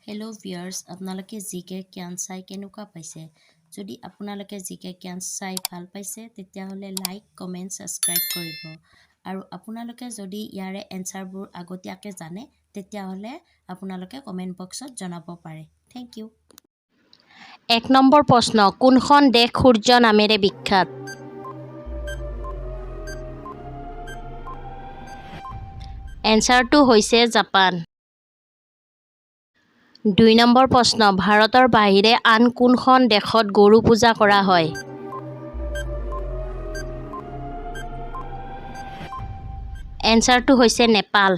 Hello' viewers, আপোনালোকে জিকে জ্ঞান চাই কেনেকুৱা পাইছে? যদি আপোনালোকে জিকে জ্ঞান চাই ভাল পাইছে তেতিয়াহ'লে লাইক, কমেণ্ট, ছাবস্ক্ৰাইব কৰিব। আৰু আপোনালোকে যদি ইয়াৰে এনচাৰবোৰ আগতীয়াকৈ জানে তেতিয়াহ'লে আপোনালোকে কমেণ্ট বক্সত জনাব পাৰে। Thank U. ১ নম্বৰ প্ৰশ্ন, কোনখন দেশ সূৰ্য নামেৰে বিখ্যাত? এনচাৰটো হৈছে জাপান। ২ নম্বৰ প্ৰশ্ন, ভাৰতৰ বাহিৰে আন কোনখন দেশত গৰু পূজা কৰা হয়? এনচাৰটো হৈছে নেপাল।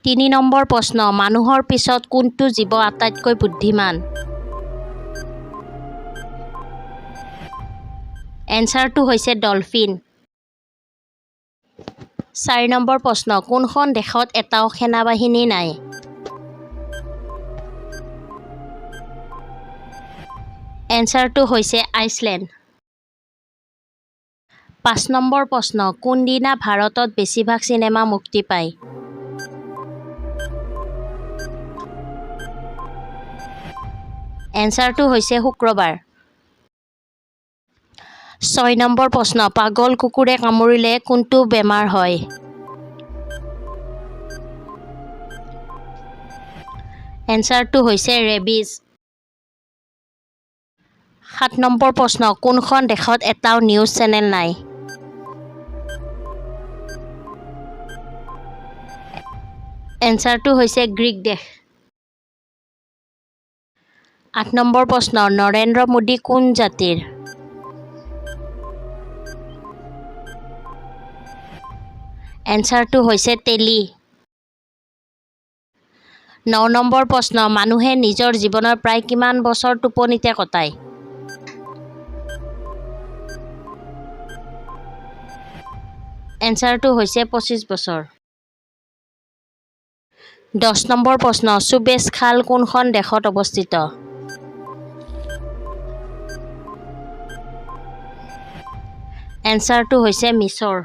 ৩ নম্বৰ প্ৰশ্ন, মানুহৰ পিছত কোনটো জীৱ আটাইতকৈ বুদ্ধিমান? এনচাৰটো হৈছে ডলফিন। ৪ নম্বৰ প্ৰশ্ন, কোনখন দেশত এটাও সেনাবাহিনী নাই? এনচাৰটো হৈছে আইচলেণ্ড। ৫ নম্বৰ প্ৰশ্ন, কোনদিনা ভাৰতত বেছিভাগ চিনেমা মুক্তি পায়? এনচাৰটো হৈছে শুক্ৰবাৰ। ৬ নম্বৰ প্ৰশ্ন, পাগল কুকুৰে কামুৰিলে কোনটো বেমাৰ হয়? এনচাৰটো হৈছে ৰেবিজ। ৭ নম্বৰ প্ৰশ্ন, কোনখন দেশত এটাও নিউজ চেনেল নাই? এনচাৰটো হৈছে গ্ৰীক দেশ। ৮ নম্বৰ প্ৰশ্ন, নৰেন্দ্ৰ মোদী কোন জাতিৰ? এনচাৰটো হৈছে তেলী। ৯ নম্বৰ প্ৰশ্ন, মানুহে নিজৰ জীৱনৰ প্ৰায় কিমান বছৰ টোপনিতে কটায়? এনচাৰটো হৈছে ২৫ বছৰ। ১০ নম্বৰ প্ৰশ্ন, সুবেজ খাল কোনখন দেশত অৱস্থিত? এনচাৰটো হৈছে মিছৰ।